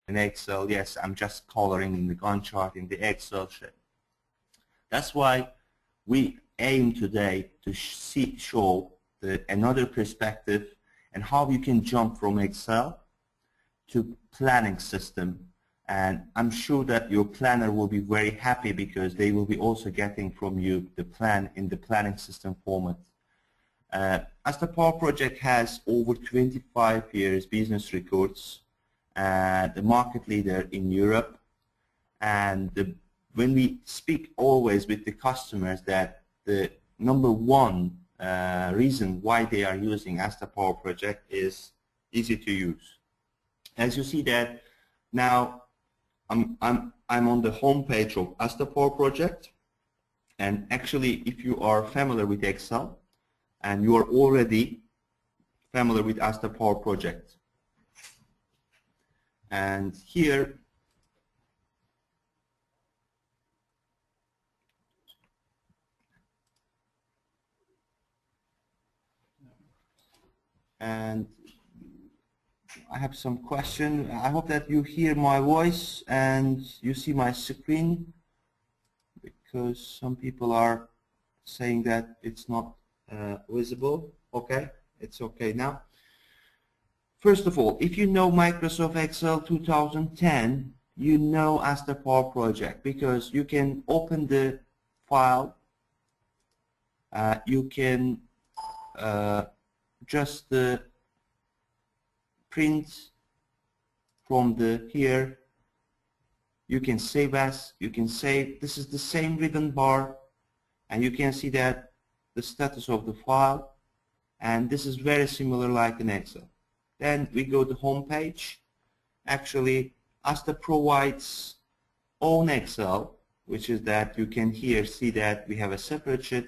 in Excel. Yes, I'm just coloring in the Gantt chart in the Excel sheet. That's why we aim today to show another perspective and how you can jump from Excel to planning system. And I'm sure that your planner will be very happy because they will be also getting from you the plan in the planning system format. Asta Powerproject has over 25 years business records, the market leader in Europe, and when we speak always with the customers that the number one reason why they are using Asta Powerproject is easy to use. As you see that now I'm on the home page of Asta Powerproject, and actually if you are familiar with Excel and you are already familiar with Asta Powerproject, and here and I have some question. I hope that you hear my voice and you see my screen, because some people are saying that it's not visible. Okay, it's okay now. First of all, if you know Microsoft Excel 2010, you know Asta Powerproject, because you can open the file, you can just print from here, you can save as, you can save, this is the same ribbon bar, and you can see that the status of the file, and this is very similar like in Excel. Then we go to home page. Actually Asta provides own Excel, which is that you can here see that we have a separate sheet.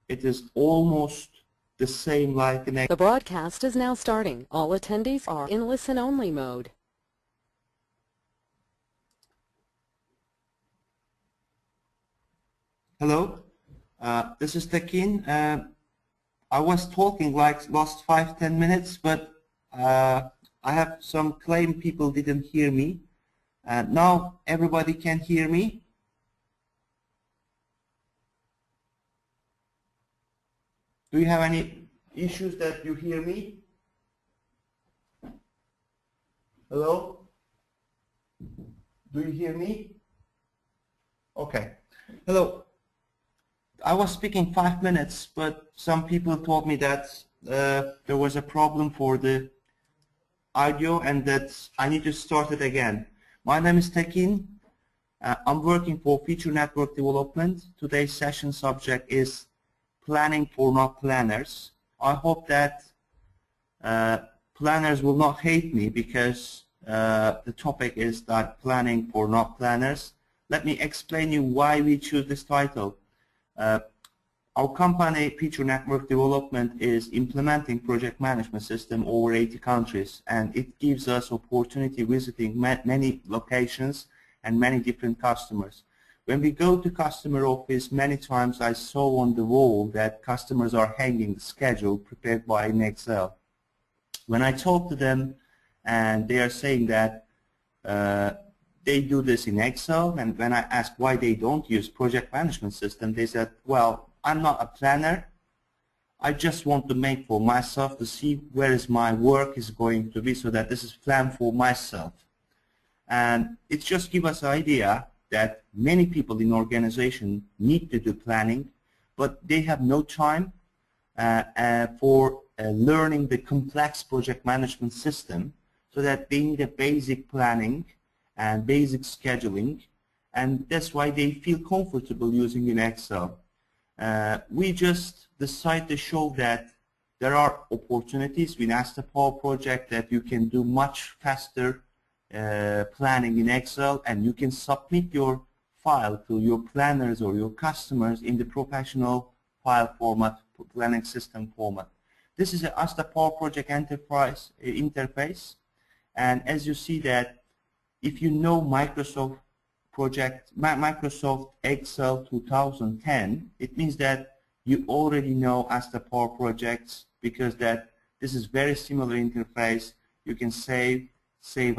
It is almost the same like in Excel. The broadcast is now starting. All attendees are in listen-only mode. Hello, this is Tekin. I was talking like last 5-10 minutes, but I have some claim people didn't hear me. Now everybody can hear me. Do you have any issues that you hear me? Hello? Do you hear me? Okay. Hello. I was speaking 5 minutes, but some people told me that there was a problem for the audio and that I need to start it again. My name is Tekin. I'm working for Feature Network Development. Today's session subject is planning for not planners. I hope that planners will not hate me because the topic is that planning for not planners. Let me explain you why we choose this title. Our company, Feature Network Development, is implementing project management system over 80 countries, and it gives us opportunity visiting many locations and many different customers. When we go to customer office, many times I saw on the wall that customers are hanging the schedule prepared by in Excel. When I talk to them and they are saying that they do this in Excel, and when I ask why they don't use project management system, they said, well, I'm not a planner. I just want to make for myself to see where is my work is going to be so that this is planned for myself. And it just gives us an idea that many people in organization need to do planning, but they have no time for learning the complex project management system, so that they need a basic planning and basic scheduling, and that's why they feel comfortable using in Excel. We just decide to show that there are opportunities with Asta Powerproject that you can do much faster planning in Excel, and you can submit your file to your planners or your customers in the professional file format, planning system format. This is an Asta Powerproject Enterprise interface, and as you see that if you know Microsoft Excel 2010, it means that you already know Asta Powerproject, because that this is very similar interface. You can save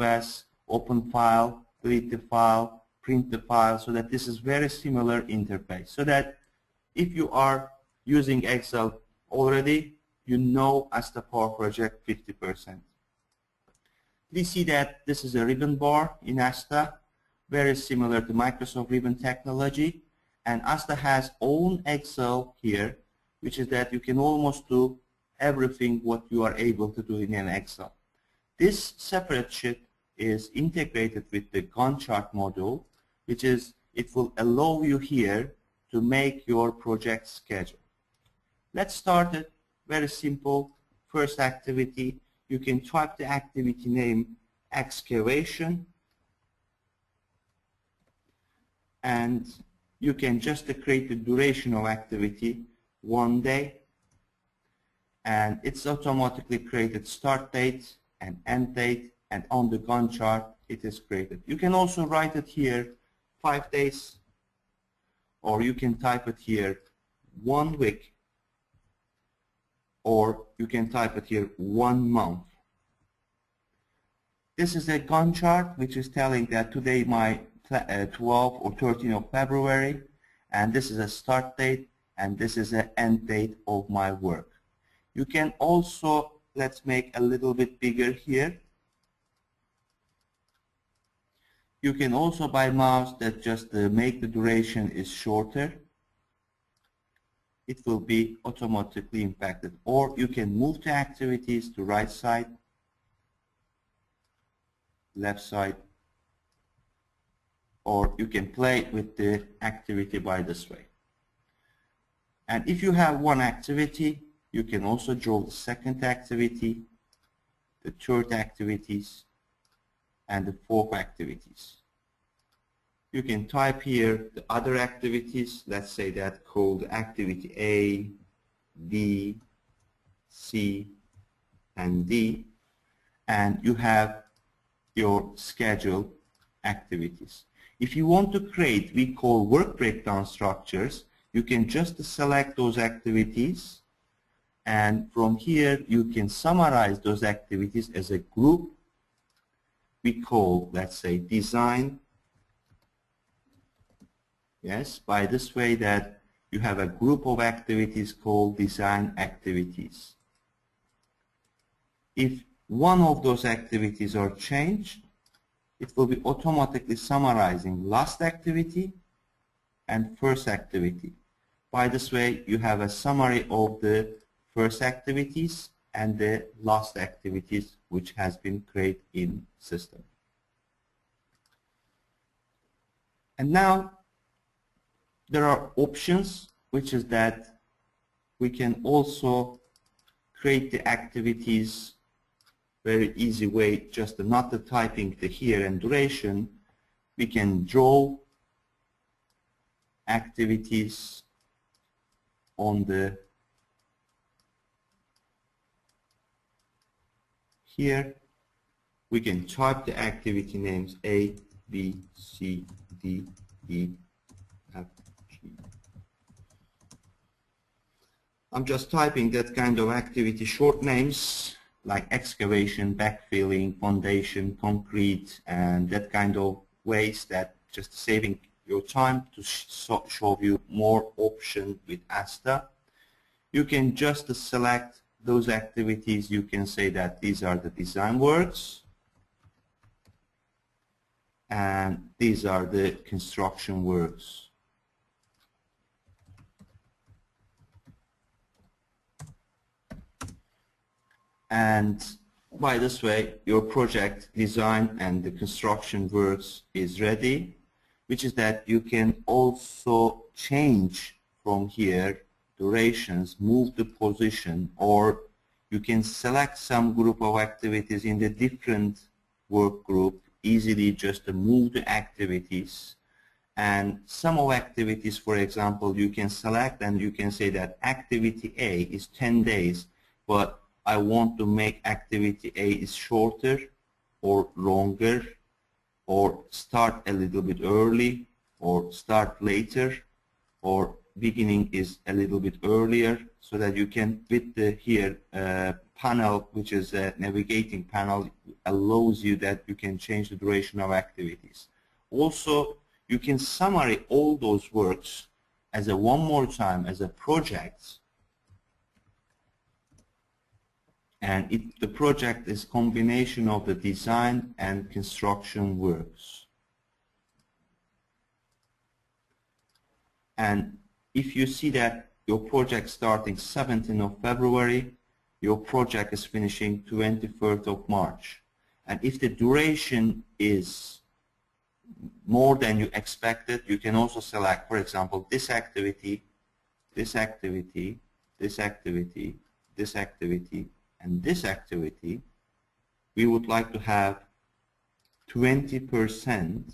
as, open file, delete the file, print the file, so that this is very similar interface. So that if you are using Excel already, you know Asta Powerproject 50%. We see that this is a ribbon bar in Asta, very similar to Microsoft ribbon technology, and Asta has own Excel here, which is that you can almost do everything what you are able to do in an Excel. This separate sheet is integrated with the Gantt chart module, which is it will allow you here to make your project schedule. Let's start it very simple. First activity, you can type the activity name excavation, and you can just create the duration of activity 1 day, and it's automatically created start date and end date, and on the Gantt chart it is created. You can also write it here 5 days, or you can type it here 1 week, or you can type it here 1 month. This is a Gantt chart which is telling that today my 12 or 13 of February, and this is a start date, and this is an end date of my work. You can also, let's make a little bit bigger here. You can also by mouse that just make the duration is shorter. It will be automatically impacted. Or you can move the activities to right side, left side, or you can play with the activity by this way. And if you have one activity, you can also draw the second activity, the third activities, and the fourth activities. You can type here the other activities, let's say that called activity A, B, C, and D, and you have your schedule activities. If you want to create, we call work breakdown structures, you can just select those activities, and from here you can summarize those activities as a group. We call, let's say, design. Yes, by this way that you have a group of activities called design activities. If one of those activities are changed, it will be automatically summarizing last activity and first activity. By this way, you have a summary of the first activities and the last activities which has been created in system. And now there are options, which is that we can also create the activities very easy way, just not the typing the here and duration. We can draw activities on the here. We can type the activity names A, B, C, D, E, F, G. I'm just typing that kind of activity short names like excavation, backfilling, foundation, concrete, and that kind of ways, that just saving your time to show you more options with Asta. You can just select those activities. You can say that these are the design works and these are the construction works. And by this way, your project design and the construction works is ready, which is that you can also change from here durations, move the position, or you can select some group of activities in the different work group, easily just to move the activities. And some of activities, for example, you can select and you can say that activity A is 10 days, but I want to make activity A is shorter or longer, or start a little bit early or start later, or beginning is a little bit earlier, so that you can with the here panel, which is a navigating panel, allows you that you can change the duration of activities. Also, you can summary all those works as a one more time as a project, and the project is combination of the design and construction works. And if you see that your project starting 17th of February, your project is finishing 21st of March. And if the duration is more than you expected, you can also select, for example, this activity, this activity, this activity, this activity, and this activity. We would like to have 20%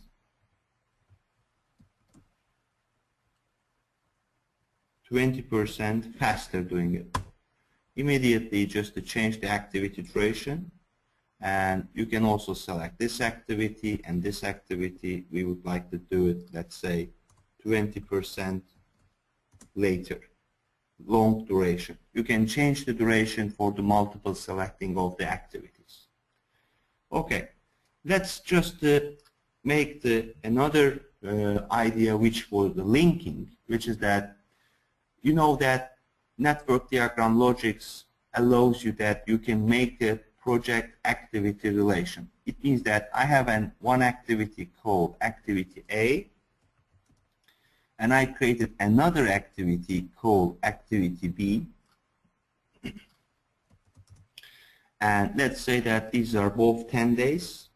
faster doing it. Immediately just to change the activity duration, and you can also select this activity and this activity. We would like to do it, let's say, 20% later. Long duration. You can change the duration for the multiple selecting of the activities. Okay, let's just make another idea, which was the linking, which is that you know that network diagram logics allows you that you can make a project activity relation. It means that I have one activity called activity A, and I created another activity called activity B. And let's say that these are both 10 days.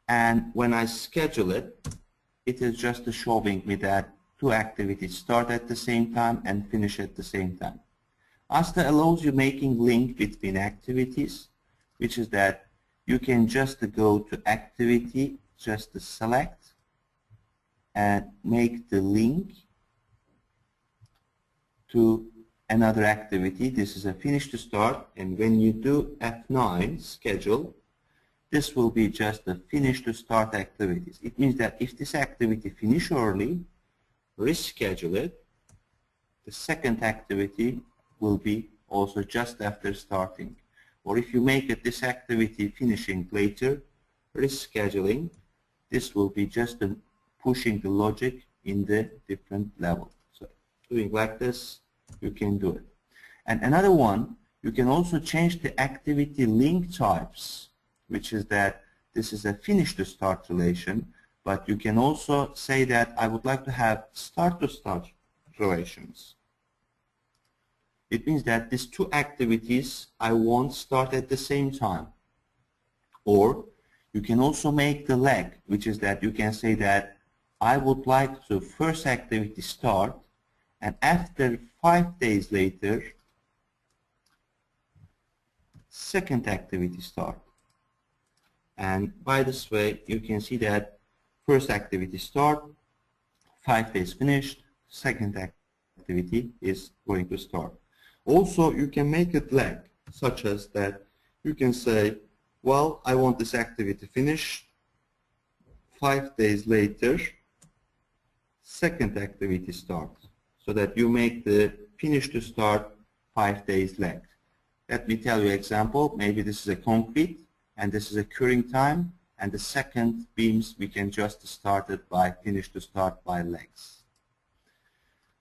And when I schedule it, it is just showing me that two activities start at the same time and finish at the same time. Asta allows you making link between activities, which is that you can just go to activity, just select, and make the link to another activity. This is a finish to start, and when you do F9 schedule, this will be just the finish to start activities. It means that if this activity finish early, reschedule it, the second activity will be also just after starting. Or if you make it this activity finishing later, rescheduling, this will be just pushing the logic in the different level. So doing like this, you can do it. And another one, you can also change the activity link types, which is that this is a finish to start relation, but you can also say that I would like to have start to start relations. It means that these two activities I want start at the same time. Or you can also make the lag, which is that you can say that I would like to first activity start, and after 5 days later, second activity start. And by this way, you can see that first activity start, 5 days finished, second activity is going to start. Also, you can make it lag, such as that you can say, well, I want this activity finished, 5 days later, second activity starts, so that you make the finish to start 5 days lag. Let me tell you an example. Maybe this is a concrete, and this is a curing time, and the second beams we can just start it by finish to start by legs.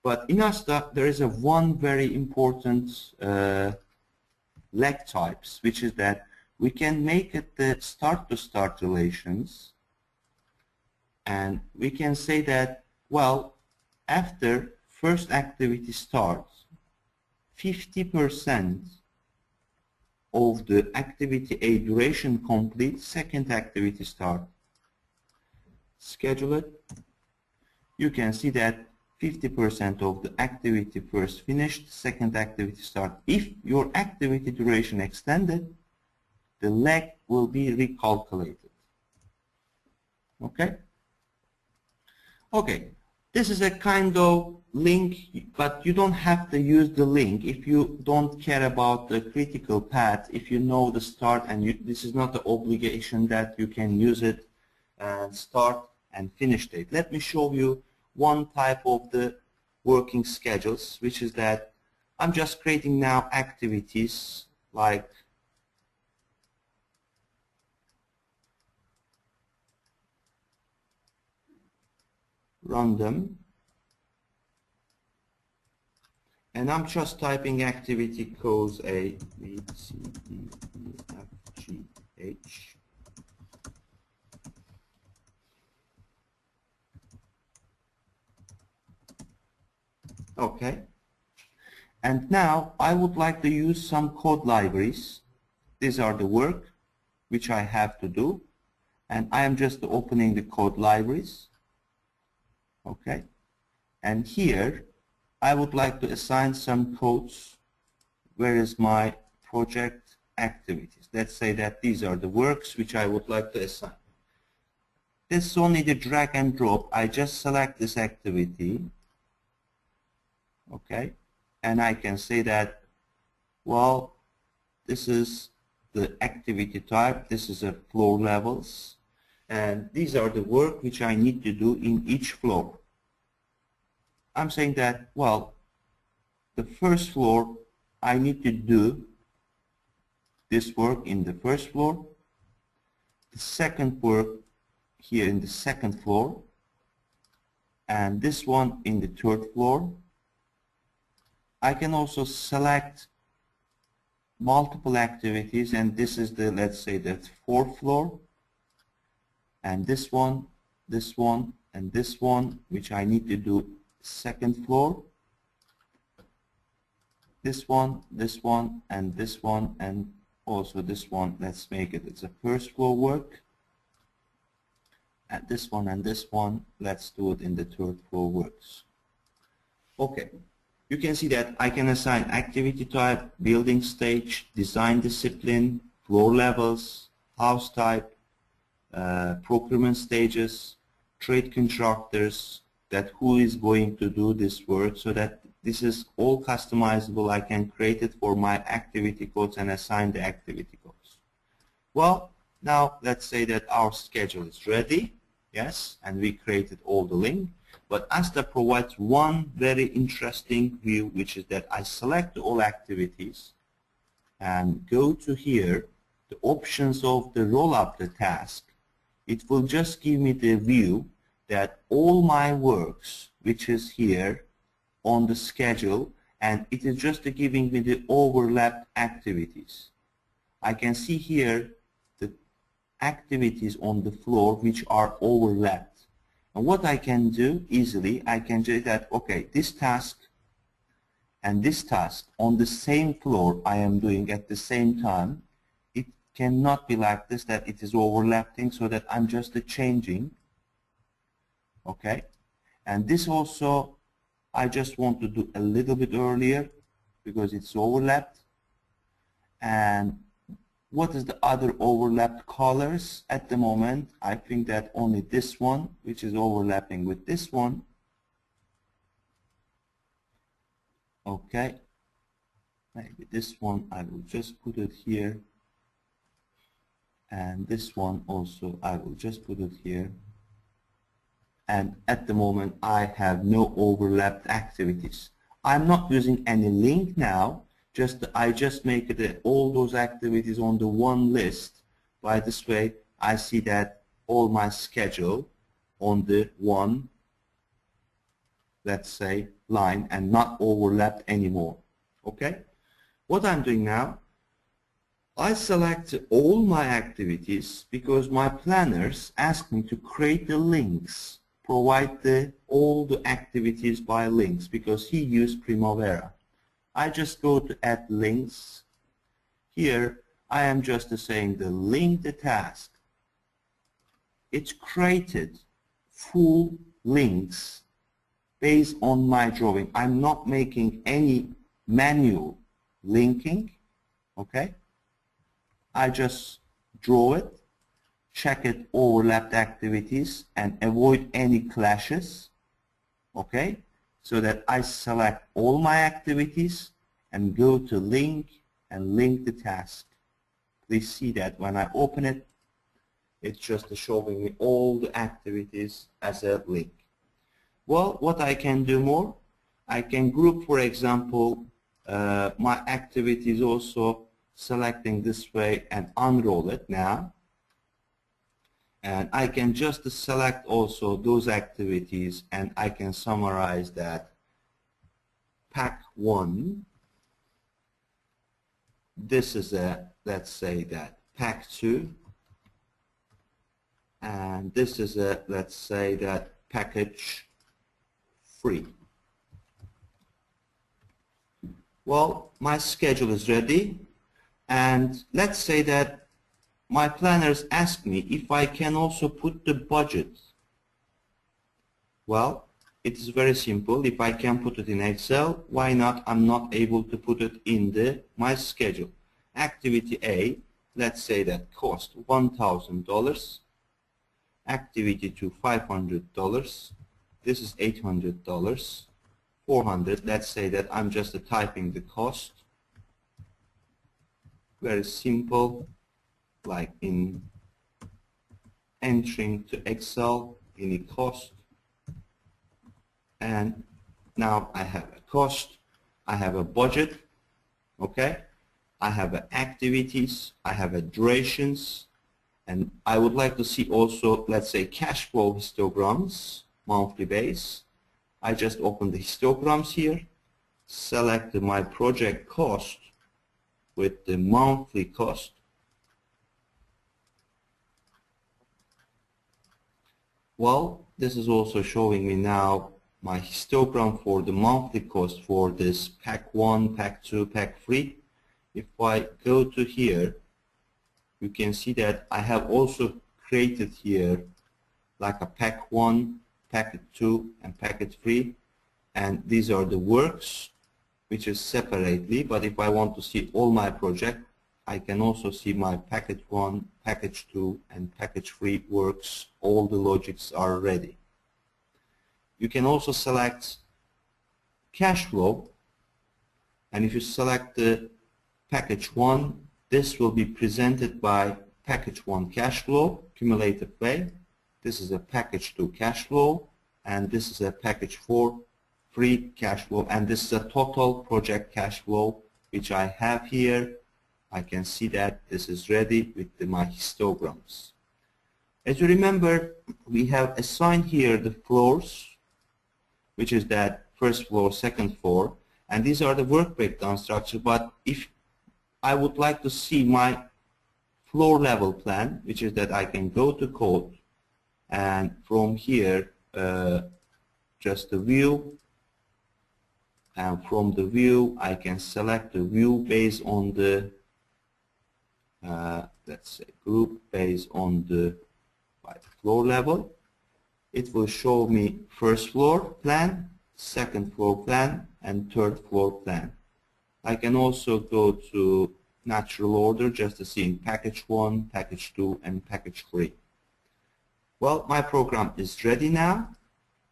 But in Asta, there is one very important lag types, which is that we can make it the start to start relations, and we can say that, well, after first activity starts, 50% of the activity A duration complete, second activity start. Schedule it. You can see that 50% of the activity first finished, second activity start. If your activity duration extended, the lag will be recalculated. Okay? Okay. This is a kind of link, but you don't have to use the link if you don't care about the critical path. If you know the start, and this is not the obligation that you can use it start and finish date. Let me show you one type of the working schedules, which is that I'm just creating now activities like random, and I'm just typing activity codes A, B, C, D, E, F, G, H. Okay. And now I would like to use some code libraries. These are the work which I have to do, and I am just opening the code libraries. Okay. And here I would like to assign some codes. Where is my project activities? Let's say that these are the works which I would like to assign. This is only the drag and drop. I just select this activity. Okay. And I can say that, well, this is the activity type, this is a floor levels, and these are the work which I need to do in each floor. I'm saying that, well, the first floor, I need to do this work in the first floor, the second work here in the second floor, and this one in the third floor. I can also select multiple activities, and this is the, let's say, the fourth floor, and this one, and this one, which I need to do second floor, this one, and this one, and also this one. Let's make it, it's a first floor work, and this one, let's do it in the third floor works. Okay. You can see that I can assign activity type, building stage, design discipline, floor levels, house type, procurement stages, trade contractors, that who is going to do this work, so that this is all customizable. I can create it for my activity codes and assign the activity codes. Well, now let's say that our schedule is ready, yes, and we created all the link. But Asta provides one very interesting view, which is that I select all activities and go to here, the options of the roll up the task. It will just give me the view that all my works, which is here on the schedule, and it is just giving me the overlapped activities. I can see here the activities on the floor which are overlapped. And what I can do easily, I can do that, okay, this task and this task on the same floor I am doing at the same time. It cannot be like this, that it is overlapping, so that I'm just changing. Okay. And this also, I just want to do a little bit earlier because it's overlapped. And what is the other overlapped colors at the moment? I think that only this one, which is overlapping with this one. Okay. Maybe this one, I will just put it here. And this one also, I will just put it here. And at the moment, I have no overlapped activities. I'm not using any link now. I just make it all those activities on the one list. By this way, I see that all my schedule on the one, let's say, line, and not overlapped anymore. Okay? What I'm doing now, I select all my activities because my planners ask me to create the links, provide all the activities by links, because he used Primavera. I just go to add links. Here I am just saying the link the task. It's created full links based on my drawing. I'm not making any manual linking. Okay? I just draw it, check it overlapped activities, and avoid any clashes. Okay? So that I select all my activities and go to link and link the task. Please see that when I open it, it's just showing me all the activities as a link. Well, what I can do more, I can group, for example, my activity is also selecting this way and unroll it now. And I can just select also those activities, and I can summarize that pack 1. This is a, let's say that pack 2, and this is a, let's say that package 3. Well, my schedule is ready, and let's say that my planners ask me if I can also put the budget. Well, it is very simple. If I can put it in Excel, why not? I'm not able to put it in my schedule. Activity A, let's say that cost $1,000. Activity 2, $500. This is $800. 400. Let's say that I'm just typing the cost. Very simple, like in entering to Excel any cost. And now I have a cost, I have a budget, okay, I have activities, I have durations, and I would like to see also, let's say, cash flow histograms, monthly base. I just open the histograms here, select my project cost with the monthly cost. Well, this is also showing me now my histogram for the monthly cost for this pack 1, pack 2, pack 3. If I go to here, you can see that I have also created here like a pack 1, packet 2, and packet 3, and these are the works which is separately. But if I want to see all my project, I can also see my package 1, package 2, and package 3 works. All the logics are ready. You can also select cash flow, and if you select the package 1, this will be presented by package 1 cash flow, cumulative way. This is a package 2 cash flow, and this is a package 4 free cash flow, and this is a total project cash flow which I have here. I can see that this is ready with my histograms. As you remember, we have assigned here the floors, which is that first floor, second floor, and these are the work breakdown structure. But if I would like to see my floor level plan, which is that I can go to code, and from here just the view, and from the view I can select the view based on the let's say group based on the floor level. It will show me first floor plan, second floor plan, and third floor plan. I can also go to natural order just to see in package 1, package 2, and package 3. Well, my program is ready now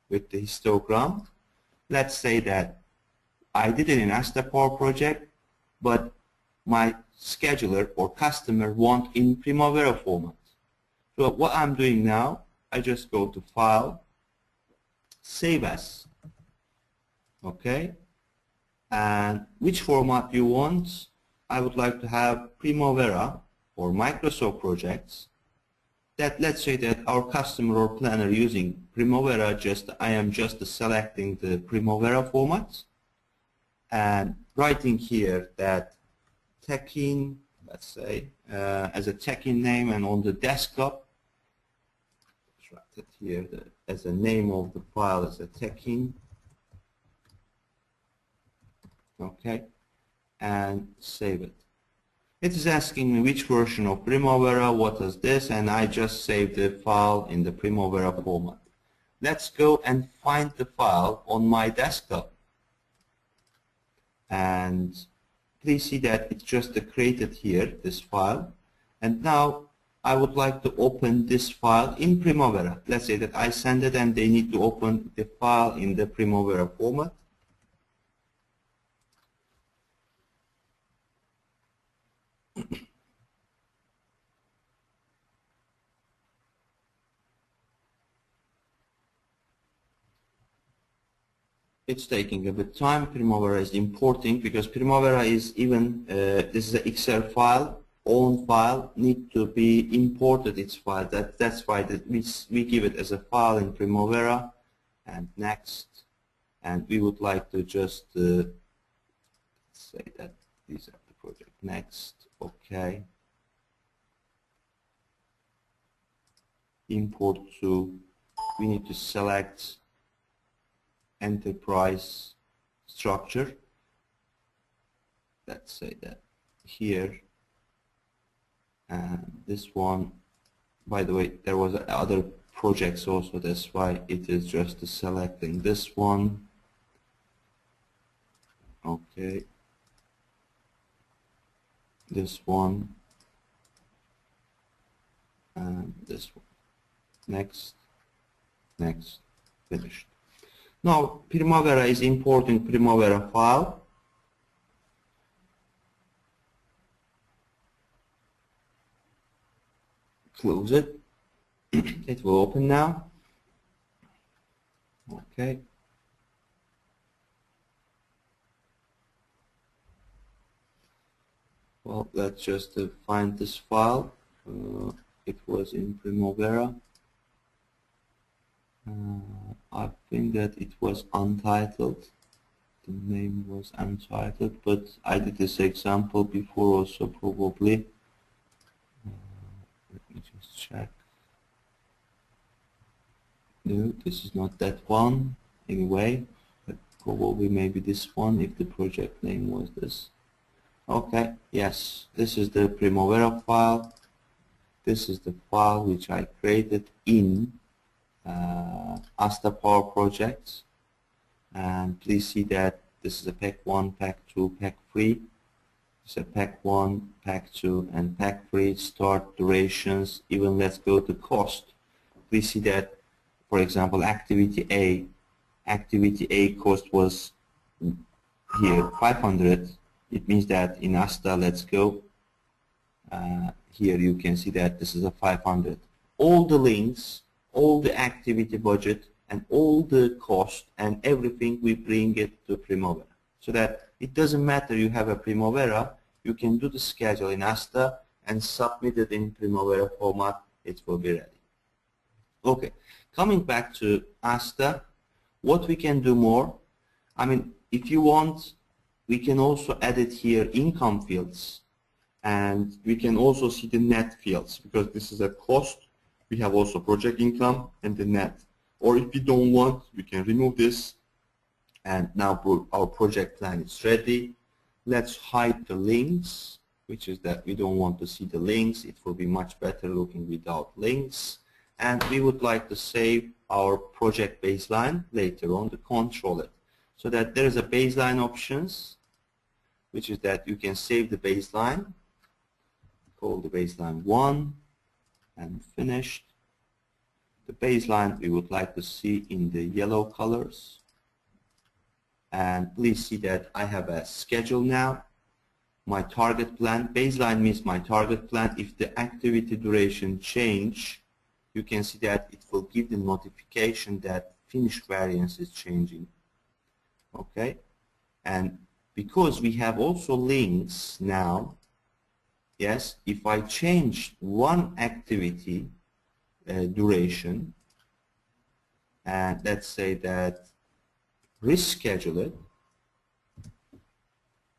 with the histogram. Let's say that I did it in Asta Powerproject, but my scheduler or customer want in Primavera format. So what I'm doing now, I just go to File, Save As, okay, and which format you want. I would like to have Primavera or Microsoft projects. That, let's say that our customer or planner using Primavera, I am just selecting the Primavera format and writing here that Tekin, let's say, as a Tekin name, and on the desktop, write it here as a name of the file as a Tekin, okay, and save it. It is asking me which version of Primavera, what is this, and I just saved the file in the Primavera format. Let's go and find the file on my desktop. And please see that it's just created here, this file. And now I would like to open this file in Primavera. Let's say that I send it and they need to open the file in the Primavera format. It's taking a bit of time. Primavera is importing because Primavera is even, this is an Excel file, own file, need to be imported its file. That's why we give it as a file in Primavera. And next. And we would like to just say that these are the project. Next. Okay. Import to, we need to select enterprise structure. Let's say that here, and this one, by the way, there was other projects also, that's why it is just selecting this one. Okay, this one and this one. Next, next, finished. Now Primavera is importing Primavera file. Close it. It will open now. Okay. Well, let's just find this file. It was in Primavera. I think that it was untitled. The name was untitled, but I did this example before also probably. Let me just check. No, this is not that one. Anyway, but probably maybe this one if the project name was this. Okay, yes, this is the Primavera file. This is the file which I created in Asta Powerproject. And please see that this is a pack 1, pack 2, pack 3. It's a pack 1, pack 2, and pack 3. Start, durations, even let's go to cost. Please see that, for example, activity A cost was here 500. It means that in Asta, let's go. Here you can see that this is a 500. All the links, all the activity budget, and all the cost and everything, we bring it to Primavera. So that it doesn't matter you have a Primavera, you can do the schedule in Asta and submit it in Primavera format, it will be ready. Okay, coming back to Asta, what we can do more, I mean, if you want, we can also edit here income fields, and we can also see the net fields, because this is a cost. We have also project income and the net. Or if we don't want, we can remove this, and now our project plan is ready. Let's hide the links, which is that we don't want to see the links. It will be much better looking without links. And we would like to save our project baseline later on to control it. So that there is a baseline options, which is that you can save the baseline, call the baseline 1, and finished. The baseline we would like to see in the yellow colors. And please see that I have a schedule now. My target plan, baseline means my target plan. If the activity duration change, you can see that it will give the notification that finished variance is changing. Okay, and because we have also links now, yes, if I change one activity duration, and let's say that reschedule it,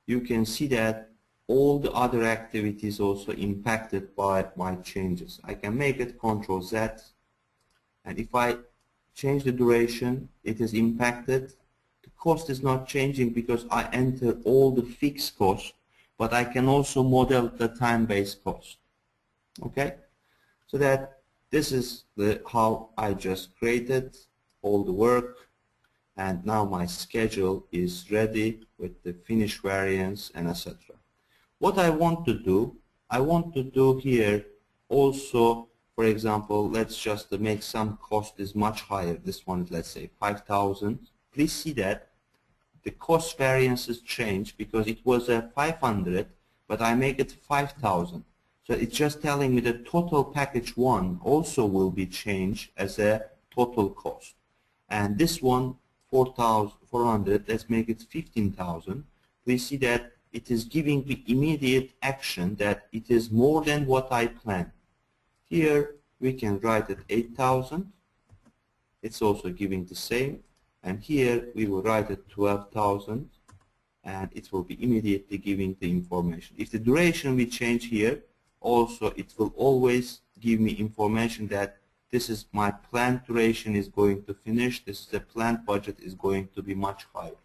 you can see that all the other activities also impacted by my changes. I can make it Ctrl Z, and if I change the duration, it is impacted. The cost is not changing because I enter all the fixed cost, but I can also model the time-based cost. Okay, so that this is how I just created all the work, and now my schedule is ready with the finished variance and etc. What I want to do here also, for example, let's just make some cost is much higher. This one, let's say 5,000. Please see that the cost variances change because it was a 500, but I make it 5,000. So it's just telling me the total package 1 also will be changed as a total cost. And this one, 400, let's make it 15,000. We see that it is giving the immediate action that it is more than what I planned. Here we can write it 8,000. It's also giving the same. And here we will write it 12,000, and it will be immediately giving the information. If the duration we change here, also it will always give me information that this is my planned duration is going to finish, this is the planned budget is going to be much higher.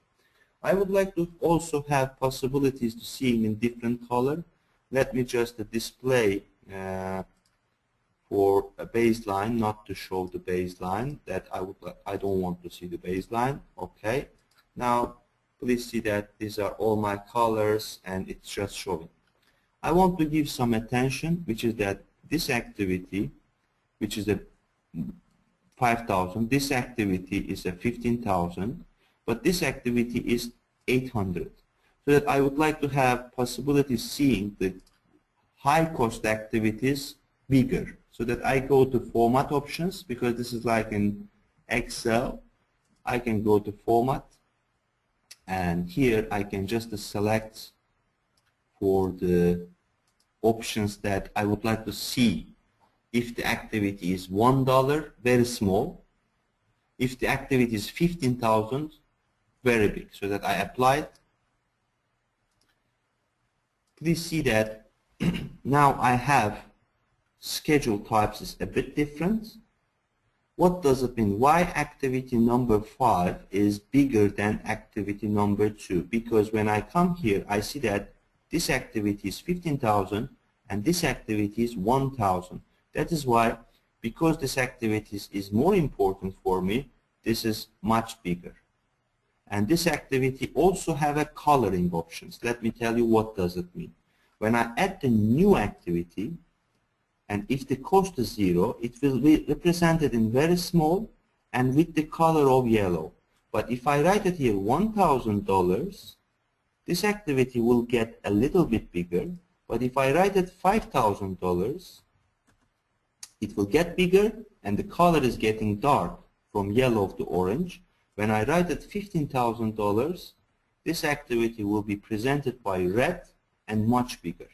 I would like to also have possibilities to seeing in different color. Let me just display for a baseline, not to show the baseline, that I don't want to see the baseline. Okay. Now please see that these are all my colors and it's just showing. I want to give some attention, which is that this activity, which is a 5,000, this activity is a 15,000, but this activity is 800. So that I would like to have possibility seeing the high cost activities bigger. So that I go to format options, because this is like in Excel. I can go to format, and here I can just select for the options that I would like to see. If the activity is $1, very small. If the activity is 15,000, very big. So that I apply it. Please see that now I have schedule types is a bit different. What does it mean? Why activity number 5 is bigger than activity number 2? Because when I come here, I see that this activity is 15,000 and this activity is 1,000. That is why, because this activity is more important for me, this is much bigger. And this activity also have a coloring options. Let me tell you what does it mean. When I add the new activity, and if the cost is 0, it will be represented in very small and with the color of yellow. But if I write it here $1,000, this activity will get a little bit bigger. But if I write it $5,000, it will get bigger and the color is getting dark from yellow to orange. When I write it $15,000, this activity will be presented by red and much bigger.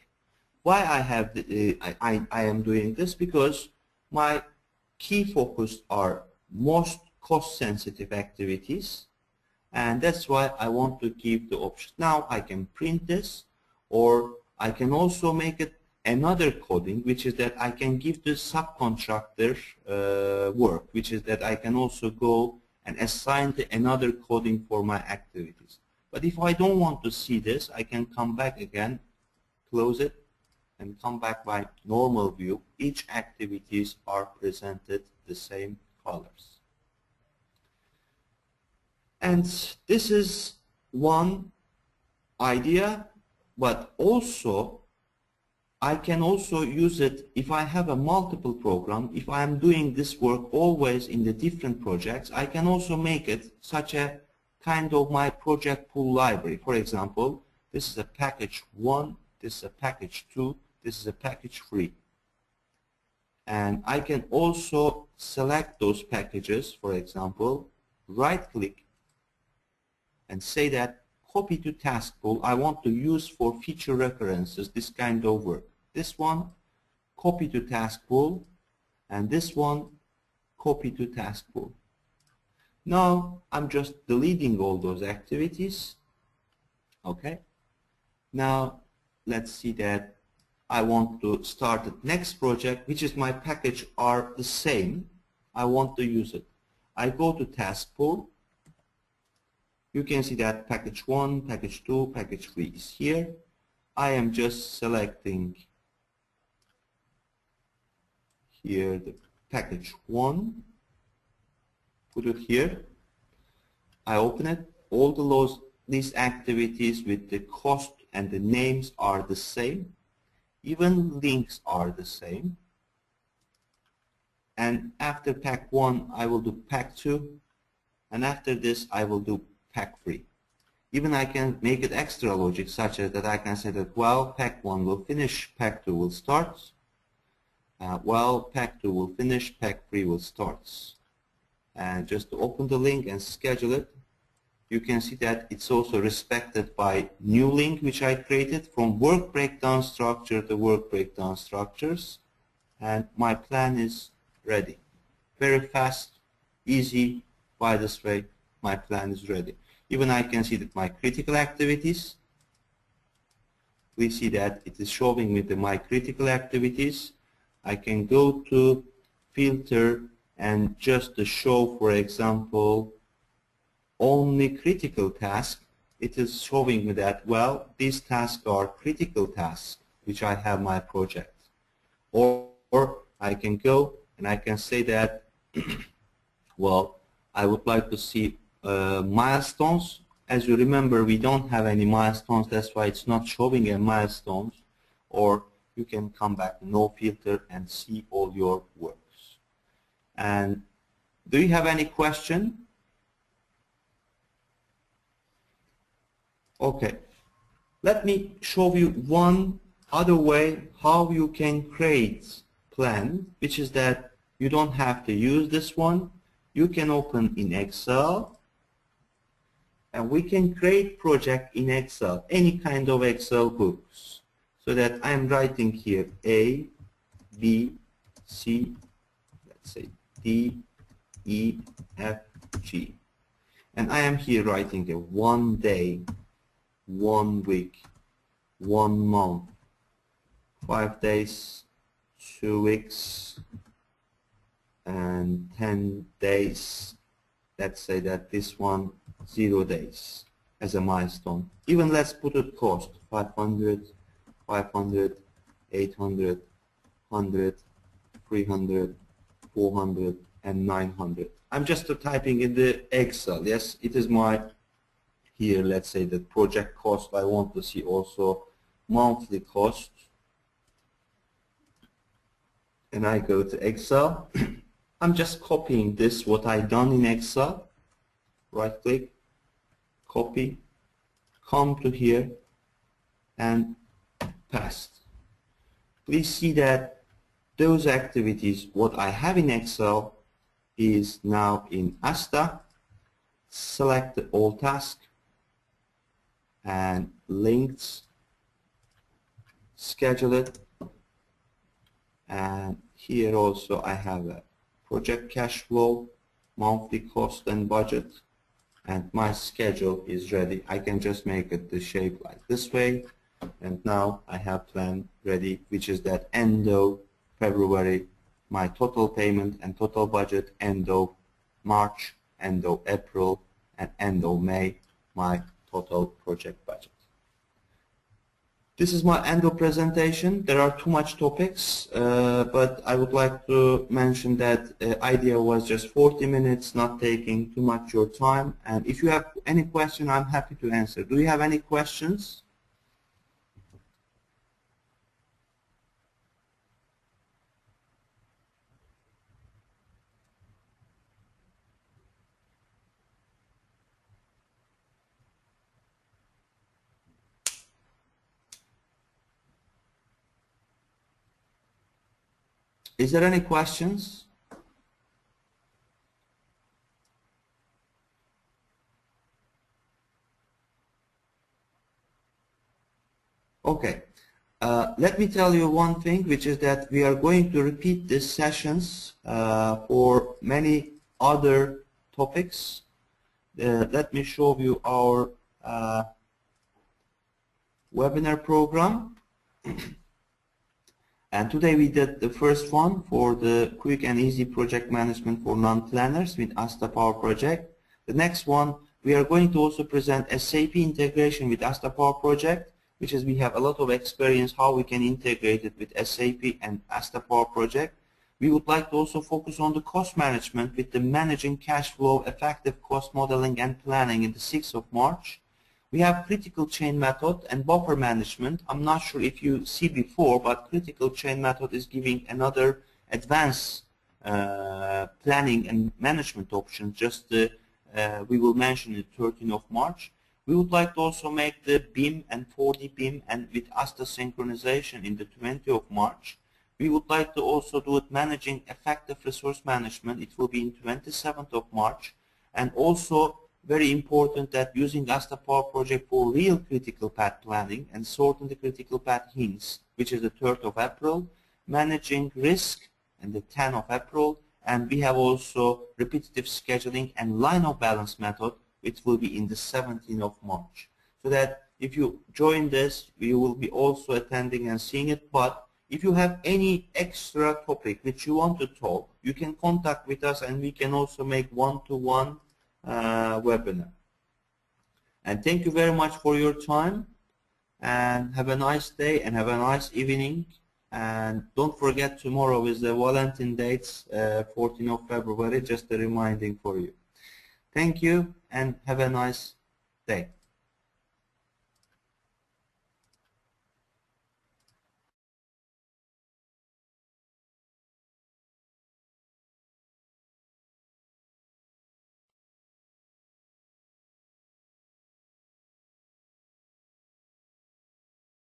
Why I have I am doing this? Because my key focus are most cost sensitive activities, and that's why I want to give the option. Now I can print this, or I can also make it another coding, which is that I can give the subcontractor work, which is that I can also go and assign another coding for my activities. But if I don't want to see this, I can come back again, close it, and come back by normal view. Each activities are presented the same colors. And this is one idea, but also I can also use it if I have a multiple program. If I am doing this work always in the different projects, I can also make it such a kind of my project pool library. For example, this is a package 1, this is a package 2, this is a package 3. And I can also select those packages, for example, right click and say that copy to task pool. I want to use for feature references this kind of work. This one, copy to task pool, and this one, copy to task pool. Now I'm just deleting all those activities. Okay. Now let's see that I want to start the next project, which is my package are the same. I want to use it. I go to task pool. You can see that package 1, package 2, package 3 is here. I am just selecting here the package 1, put it here. I open it. All these activities with the cost and the names are the same. Even links are the same. And after pack 1, I will do pack 2. And after this, I will do pack 3. Even I can make it extra logic, such as that I can say that while pack 1 will finish, pack 2 will start. While pack 2 will finish, pack 3 will start. And just to open the link and schedule it, you can see that it's also respected by new link which I created from work breakdown structure to work breakdown structures, and my plan is ready. Very fast, easy. By this way, my plan is ready. Even I can see that my critical activities, we see that it is showing me my critical activities. I can go to filter and just to show, for example, only critical task. It is showing me that, well, these tasks are critical tasks which I have my project. Or I can go and I can say that well, I would like to see milestones. As you remember, we don't have any milestones, that's why it's not showing a milestones. Or you can come back to no filter and see all your works. And do you have any question? Okay, let me show you one other way how you can create plan, which is that you don't have to use this one. You can open in Excel and we can create project in Excel, any kind of Excel books. So that I'm writing here A, B, C, let's say D, E, F, G. And I am here writing a 1 day, 1 week, 1 month, 5 days, 2 weeks, and 10 days. Let's say that this one 0 days as a milestone. Even let's put it cost 500, 500, 800, 100, 300, 400, and 900. I'm just typing in the Excel. Yes, it is my here. Let's say the project cost. I want to see also monthly cost, and I go to Excel. I'm just copying this, what I done in Excel. Right click, copy, come to here, and paste. Please see that those activities, what I have in Excel, is now in Asta. Select the all task and links, schedule it, and here also I have a project cash flow, monthly cost and budget, and my schedule is ready. I can just make it the shape like this way, and now I have plan ready, which is that end of February, my total payment and total budget, end of March, end of April, and end of May, my total project budget. This is my end of presentation. There are too much topics, but I would like to mention that idea was just 40 minutes, not taking too much your time. And if you have any question, I'm happy to answer. Do you have any questions? Is there any questions? Okay. Let me tell you one thing, which is that we are going to repeat these sessions for many other topics. Let me show you our webinar program. And today we did the first one for the quick and easy project management for non-planners with Asta Powerproject. The next one, we are going to also present SAP integration with Asta Powerproject, which is we have a lot of experience how we can integrate it with SAP and Asta Powerproject. We would like to also focus on the cost management with the managing cash flow, effective cost modeling and planning in the 6th of March. We have critical chain method and buffer management. I'm not sure if you see before, but critical chain method is giving another advanced planning and management option. Just we will mention it 13th of March. We would like to also make the BIM and 4D BIM and with Asta synchronization in the 20th of March. We would like to also do it managing effective resource management. It will be in 27th of March. And also very important that using Asta Powerproject for real critical path planning and sorting the critical path hints, which is the 3rd of April, managing risk and the 10th of April, and we have also repetitive scheduling and line of balance method, which will be in the 17th of March. So that if you join this, you will be also attending and seeing it. But if you have any extra topic which you want to talk, you can contact with us and we can also make one-to-one webinar. And thank you very much for your time, and have a nice day and have a nice evening. And don't forget, tomorrow is the Valentine dates, 14th of February, just a reminding for you. Thank you and have a nice day.